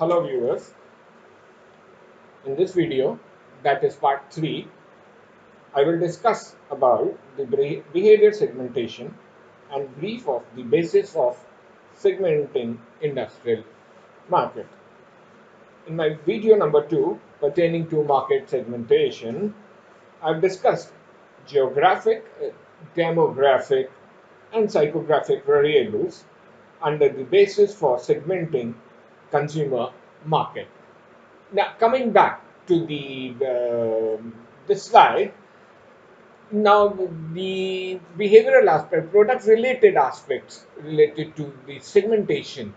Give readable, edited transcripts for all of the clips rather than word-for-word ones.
Hello viewers, in this video, that is part 3, I will discuss about the behavior segmentation and brief of the basis of segmenting industrial market. In my video number 2 pertaining to market segmentation, I've discussed geographic, demographic and psychographic variables under the basis for segmenting consumer market. Now, coming back to this slide, now the behavioral aspect, product related aspects related to the segmentation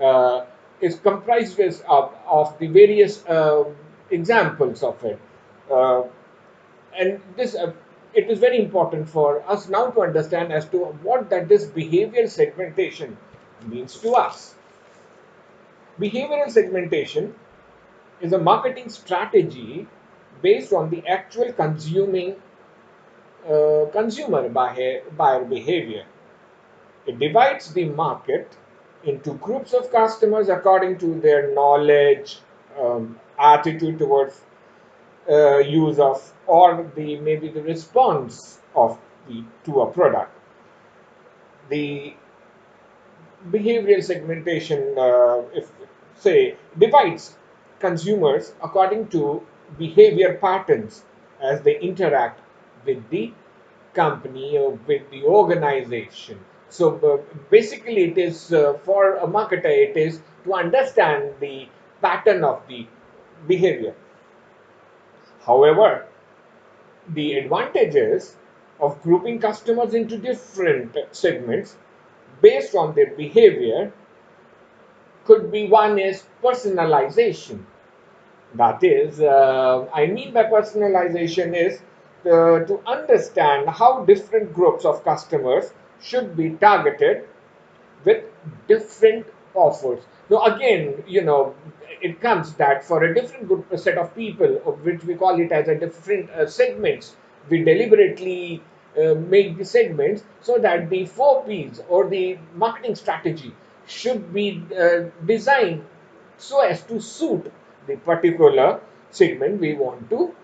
uh, is comprised of the various examples of it. Uh, and this it is very important for us now to understand as to what that this behavioral segmentation means to us. Behavioral segmentation is a marketing strategy based on the actual consumer buyer behavior. It divides the market into groups of customers according to their knowledge, attitude towards use of, or the maybe the response of the to a product. The behavioral segmentation, if say, divides consumers according to behavior patterns as they interact with the company or with the organization. So basically, it is for a marketer, it is to understand the pattern of the behavior. However, the advantages of grouping customers into different segments based on their behavior could be one is personalization. That is, I mean by personalization is to understand how different groups of customers should be targeted with different offers. So again, it comes that for a different group, a set of people, of which we call it as a different segments, we deliberately make the segments so that the 4Ps or the marketing strategy should be designed so as to suit the particular segment we want to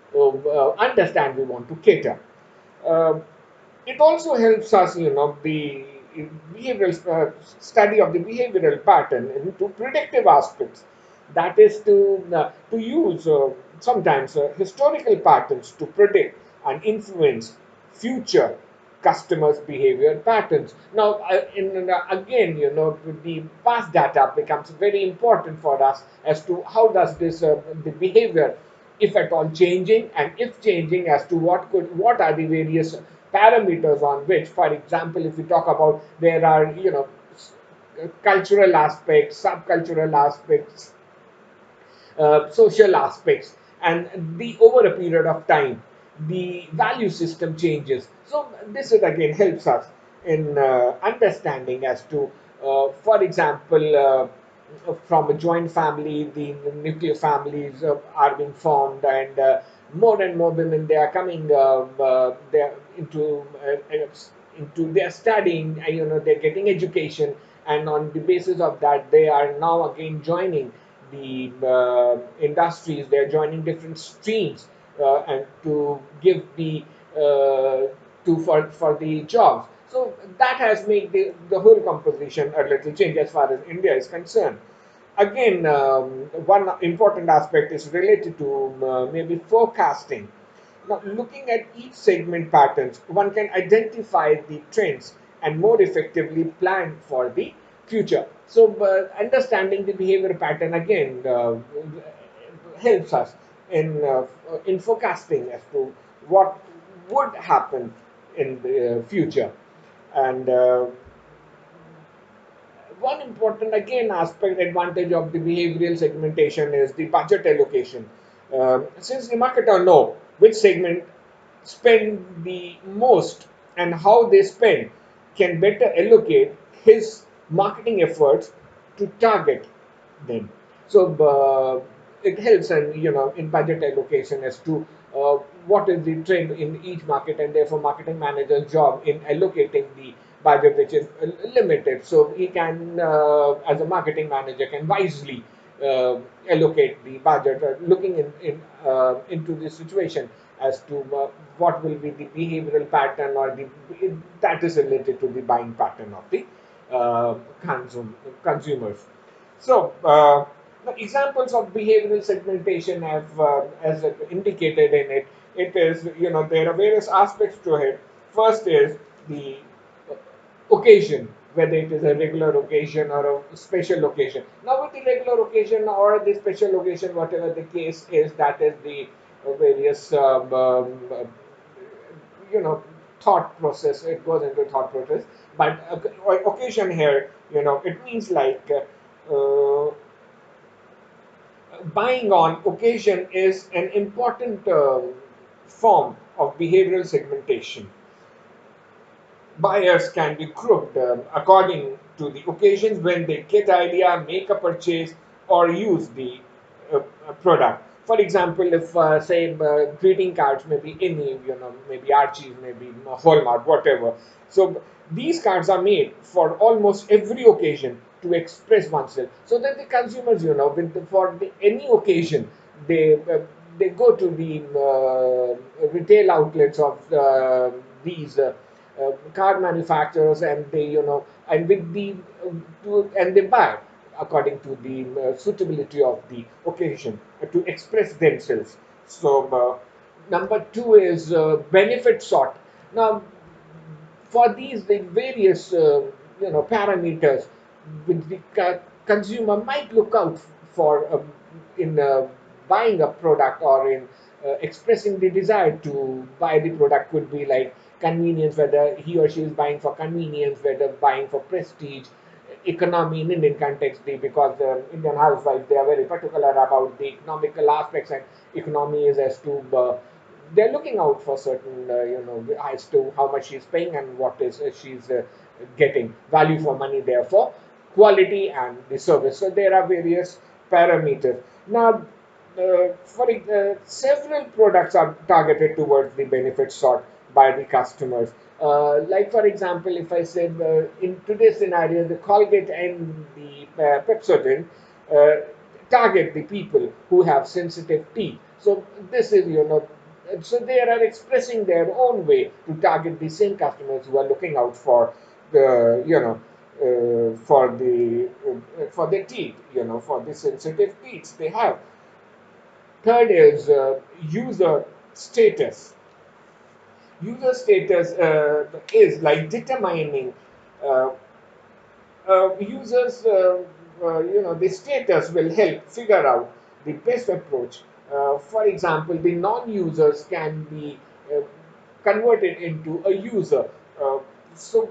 understand, we want to cater. Uh, it also helps us, the behavioral study of the behavioral pattern into predictive aspects. That is to use sometimes historical patterns to predict and influence future customers' behavior patterns. Now, again, the past data becomes very important for us as to how does this the behavior, if at all changing, and if changing, as to what are the various parameters on which, for example, if we talk about, there are cultural aspects, subcultural aspects, social aspects, and the over a period of time the value system changes. So this is again helps us in understanding as to, for example, from a joint family, the nuclear families are being formed, and more and more women, they are coming they're into their studying, they're getting education, and on the basis of that they are now again joining the industries, they're joining different streams, and to give the for the jobs. So that has made the whole composition a little change as far as India is concerned. Again, one important aspect is related to maybe forecasting. Now, looking at each segment patterns, one can identify the trends and more effectively plan for the future. So, understanding the behavior pattern again helps us in forecasting as to what would happen in the future. And one important again aspect advantage of the behavioral segmentation is the budget allocation. Since the marketer know which segment spend the most and how they spend, can better allocate his marketing efforts to target them. So it helps, and in budget allocation as to what is the trend in each market, and therefore marketing manager's job in allocating the budget which is limited, so he can as a marketing manager can wisely allocate the budget, looking into the situation as to what will be the behavioral pattern or the that is related to the buying pattern of the uh, consumers. So, the examples of behavioral segmentation have, as indicated in it, it is, there are various aspects to it. First is the occasion, whether it is a regular occasion or a special occasion. Now, with the regular occasion or the special occasion, whatever the case is, that is the various, you know, thought process. It goes into thought process. But occasion here, it means like buying on occasion is an important form of behavioral segmentation. Buyers can be grouped according to the occasions when they get idea, make a purchase, or use the product. For example, if say greeting cards, maybe any, maybe Archie's, maybe Hallmark, whatever. So these cards are made for almost every occasion to express oneself, so that the consumers, any occasion, they uh, they go to the retail outlets of these car manufacturers, and they and with the and they buy according to the suitability of the occasion to express themselves. So number two is benefit sort. Now, for these the various parameters which the consumer might look out for in buying a product, or in expressing the desire to buy the product, could be like convenience, whether he or she is buying for convenience, whether buying for prestige, economy in Indian context, because the Indian housewives, they are very particular about the economical aspects, and economy is as to they're looking out for certain, as to how much she's paying and what is she's getting value for money. Therefore, quality and the service. So there are various parameters. Now, several products are targeted towards the benefit sought by the customers. Like for example, if I said in today's scenario, the Colgate and the Pepsodent target the people who have sensitive teeth. So this is, so they are expressing their own way to target the same customers who are looking out for the, for the teeth, for the sensitive teeth they have. Third is user status. User status is like determining uh, users, the status will help figure out the best approach. For example, the non-users can be uh, converted into a user. Uh, so,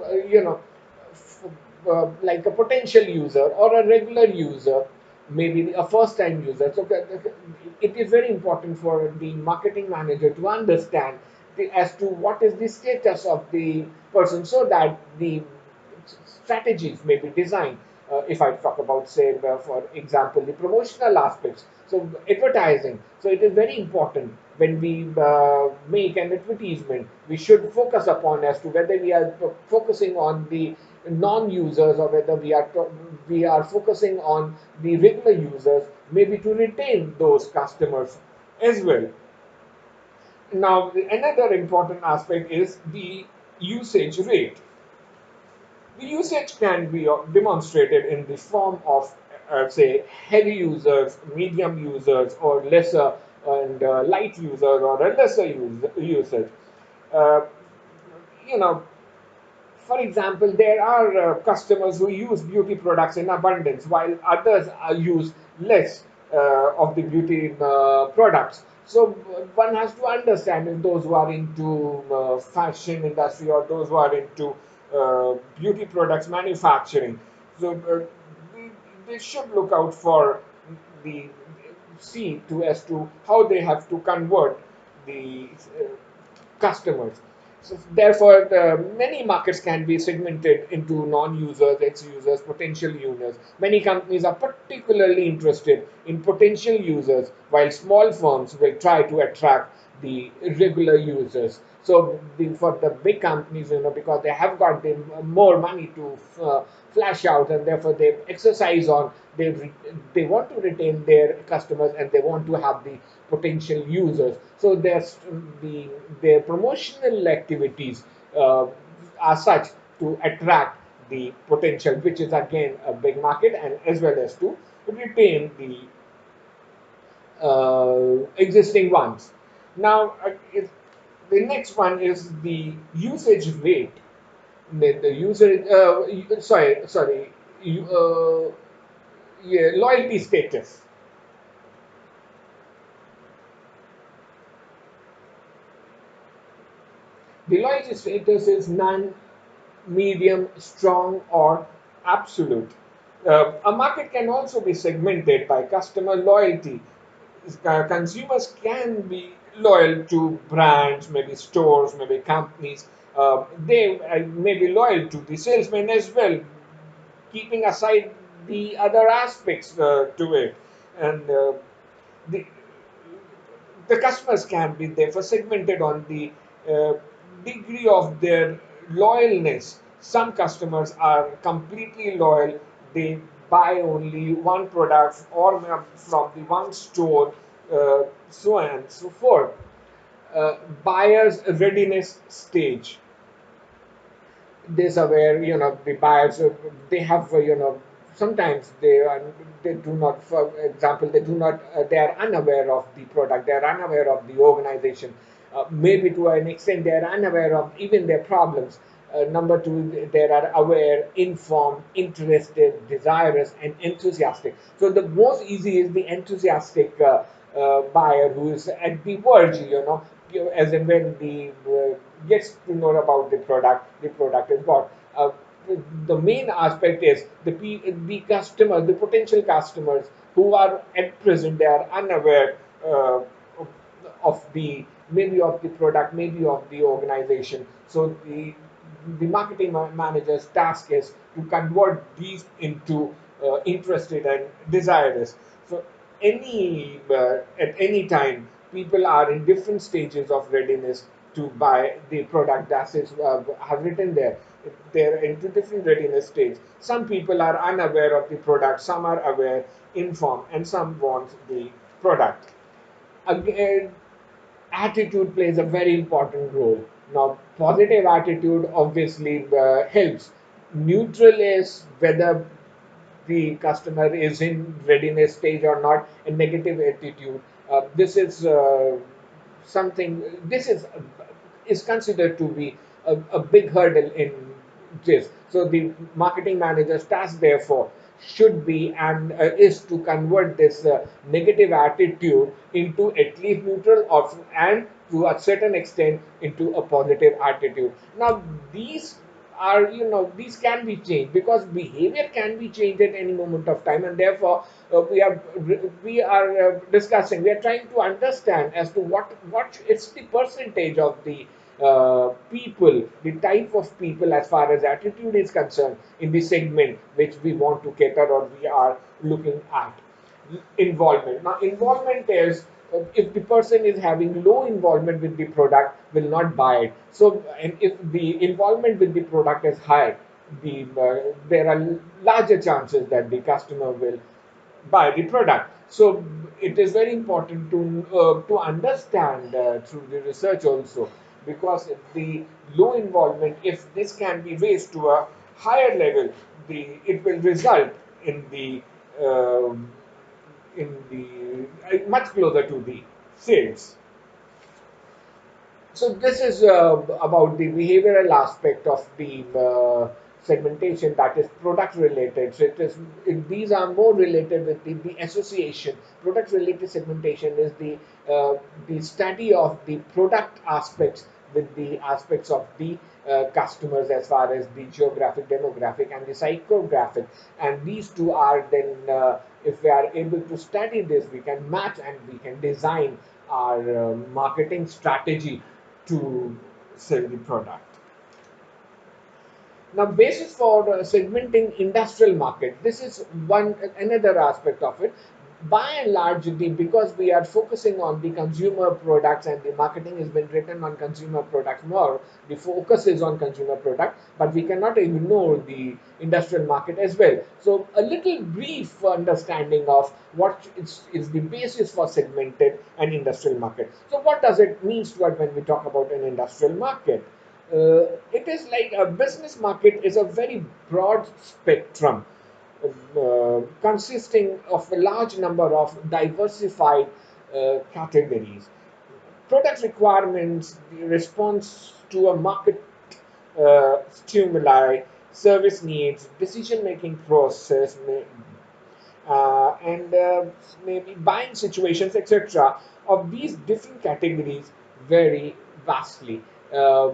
f- like a potential user or a regular user, maybe a first-time user. So, it is very important for the marketing manager to understand as to what is the status of the person, so that the strategies may be designed. If I talk about, say, for example, the promotional aspects, so advertising. So it is very important when we make an advertisement, we should focus upon as to whether we are focusing on the non-users, or whether we are focusing on the regular users, maybe to retain those customers as well. Now, another important aspect is the usage rate. The usage can be demonstrated in the form of, say, heavy users, medium users, or lesser and light users, or a lesser usage. Uh, you know, for example, there are customers who use beauty products in abundance, while others use less of the beauty products. So one has to understand if those who are into fashion industry, or those who are into beauty products manufacturing. So they, they should look out for the see to as to how they have to convert the customers. So therefore, many markets can be segmented into non-users, ex-users, potential users. Many companies are particularly interested in potential users, while small firms will try to attract the regular users. So for the big companies, because they have got the more money to flash out, and therefore they exercise on, they want to retain their customers, and they want to have the potential users. So the their promotional activities uh, are such to attract the potential, which is again a big market, and as well as to retain the existing ones. Now, the next one is the usage rate. The user, sorry, yeah, loyalty status. The loyalty status is none, medium, strong, or absolute. A market can also be segmented by customer loyalty. Consumers can be loyal to brands, maybe stores, maybe companies. They may be loyal to the salesman as well, keeping aside the other aspects to it. And the the customers can be therefore segmented on the uh, degree of their loyalness. Some customers are completely loyal, they buy only one product or from the one store, so on and so forth. Buyer's readiness stage. This aware, the buyers, they have, sometimes they do not, for example, they do not, they are unaware of the product, they are unaware of the organization, maybe to an extent they are unaware of even their problems. Number two, they are aware, informed, interested, desirous, and enthusiastic. So the most easy is the enthusiastic buyer who is at the verge, as in when the gets to know about the product is bought. The main aspect is the customers, the potential customers who are at present, they are unaware of, of the maybe of the product, maybe of the organization. So the marketing manager's task is to convert these into interested and desirous. So at any time, people are in different stages of readiness to buy the product that is have written there. They're into different readiness stage. Some people are unaware of the product, some are aware, informed, and some want the product. Again, attitude plays a very important role. Now, positive attitude obviously helps. Neutral is whether the customer is in readiness stage or not. A negative attitude. This is something. This is considered to be a big hurdle in this. So the marketing manager's task, therefore, should be and is to convert this negative attitude into at least neutral, or and to a certain extent into a positive attitude. Now these are, these can be changed, because behavior can be changed at any moment of time, and therefore we are discussing, we are trying to understand as to what is the percentage of the people, the type of people as far as attitude is concerned in the segment which we want to cater or we are looking at. Involvement. Now, involvement is, if the person is having low involvement with the product, will not buy it. So, and if the involvement with the product is high, there are larger chances that the customer will buy the product. So it is very important to understand through the research also, because the low involvement, if this can be raised to a higher level, it will result in um the much closer to the sales. So this is about the behavioral aspect of the segmentation, that is product related. So these are more related with the association. Product related segmentation is the study of the product aspects with the aspects of the customers, as far as the geographic, demographic, and the psychographic. And these two are then, if we are able to study this, we can match and we can design our marketing strategy to sell the product. Now, basis for segmenting industrial market. This is one another aspect of it. by and large, because we are focusing on the consumer products and the marketing has been written on consumer products more, the focus is on consumer product, but we cannot ignore the industrial market as well. So a little brief understanding of what is the basis for segmented and industrial market. So what does it mean to us when we talk about an industrial market? It is like a business market is a very broad spectrum consisting of a large number of diversified categories. Product requirements, the response to a market stimuli, service needs, decision making process, and maybe buying situations, etc. of these different categories vary vastly. Uh,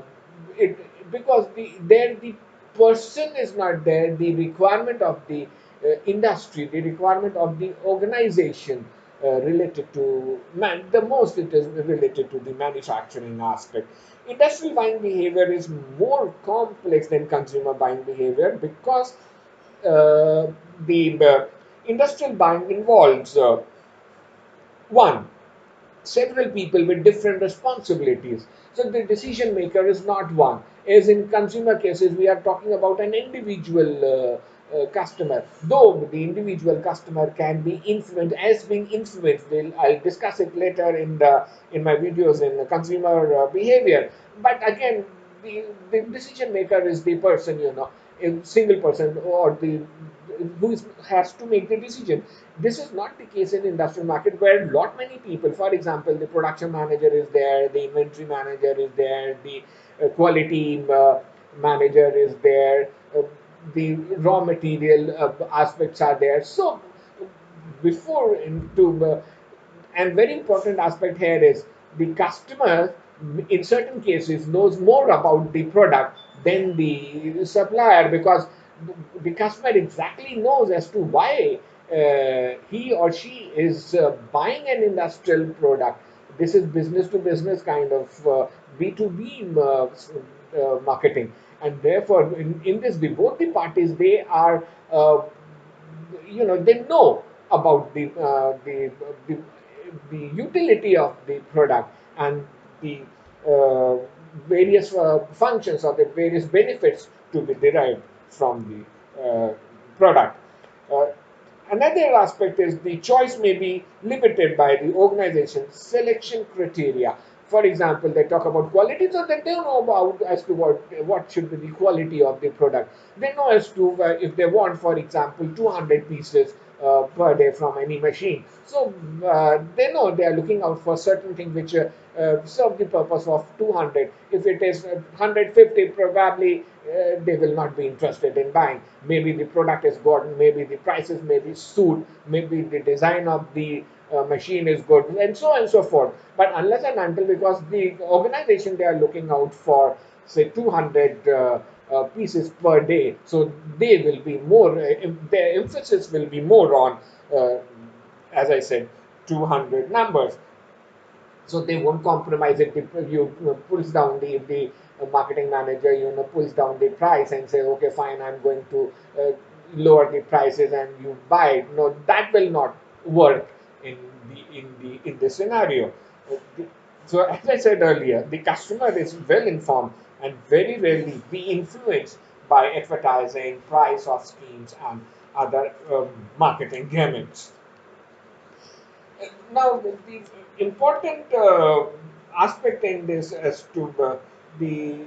because the person is not there, the requirement of the industry, the requirement of the organization related to the most it is related to the manufacturing aspect. Industrial buying behavior is more complex than consumer buying behavior because the industrial buying involves one, several people with different responsibilities. So the decision maker is not one. As in consumer cases, we are talking about an individual customer. Though the individual customer can be influenced, as being influenced, I'll discuss it later in my videos in consumer behavior. But again, the decision maker is the person, a single person or the has to make the decision. This is not the case in industrial market where lot many people, for example, the production manager is there, the inventory manager is there, the quality manager is there, the raw material aspects are there. So before into and very important aspect here is the customer in certain cases knows more about the product than the supplier, because the customer exactly knows as to why he or she is buying an industrial product. This is business to business kind of B2B marketing, and therefore in this the both the parties they are they know about the the utility of the product and the uh, various functions or the various benefits to be derived from the product. Uh, Another aspect is the choice may be limited by the organization's selection criteria. For example, they talk about quality, so they don't know about as to what should be the quality of the product. They know as to if they want, for example, 200 pieces per day from any machine. So they know they are looking out for certain things which serve the purpose of 200. If it is 150, probably they will not be interested in buying. Maybe the product is good, maybe the prices may be suit, maybe the design of the machine is good, and so on and so forth. But unless and until, because the organization they are looking out for, say 200 pieces per day, so they will be more. Their emphasis will be more on, as I said, 200 numbers, so they won't compromise it. If you pulls down the marketing manager pulls down the price and say, okay, fine, I'm going to lower the prices and you buy it. No, that will not work in in this scenario. So as I said earlier, the customer is well informed and very rarely be influenced by advertising, price of schemes, and other marketing gimmicks. Now, the important aspect in this as to the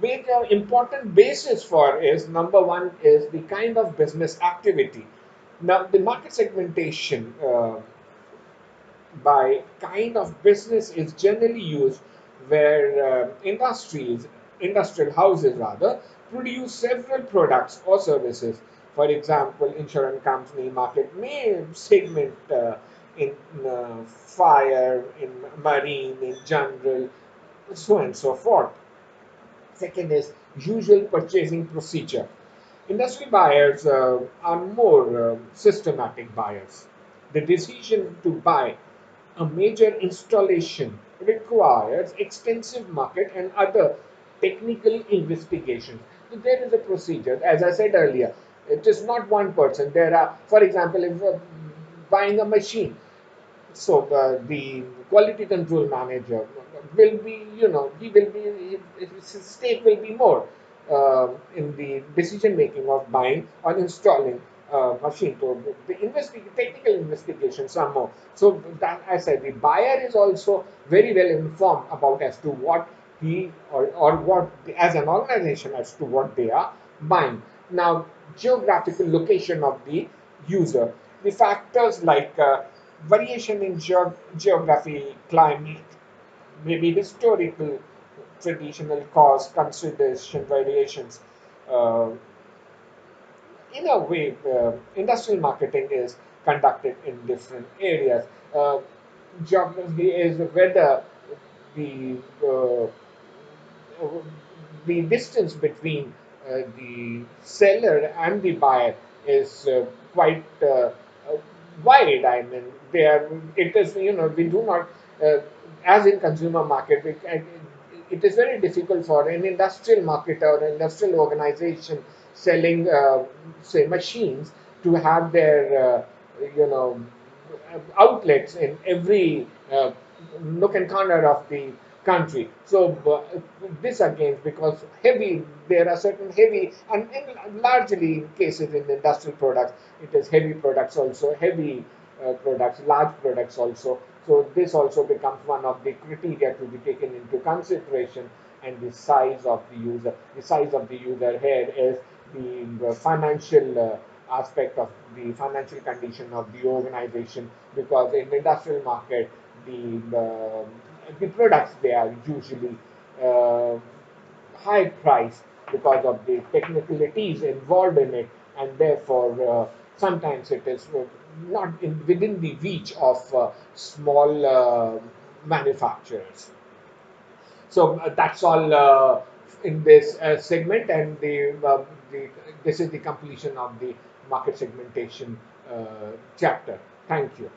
major important basis for is number one is the kind of business activity. Now, the market segmentation by kind of business is generally used where industrial houses rather, produce several products or services. For example, insurance company market may segment in fire, in marine, in general, so on and so forth. Second is usual purchasing procedure. Industrial buyers are more systematic buyers. The decision to buy a major installation requires extensive market and other technical investigations. So there is a procedure. As I said earlier, it is not one person. There are, for example, if buying a machine. So the quality control manager will be, he will be, his stake will be more in the decision making of buying or installing machine. So the technical investigations are more. So that I said, the buyer is also very well informed about as to what he or what as an organization as to what they are buying. Now, geographical location of the user. The factors like variation in geography, climate, maybe historical, traditional cost, consideration variations. Uh, in a way, industrial marketing is conducted in different areas. Uh, Geography is whether the uh, the distance between the seller and the buyer is quite wide. I mean, it is, we do not, as in consumer market, it is very difficult for an industrial marketer or an industrial organization selling, say, machines to have their, you know, outlets in every nook and corner of the country. So this again, because heavy, there are certain heavy, and in largely cases in industrial products, it is heavy products also, heavy products, large products also. So this also becomes one of the criteria to be taken into consideration, and the size of the user. The size of the user here is the financial aspect of the financial condition of the organization, because in the industrial market, the products, they are usually uh, high price because of the technicalities involved in it, and therefore sometimes it is not within the reach of small manufacturers. So that's all in this segment, and the this is the completion of the market segmentation chapter. Thank you.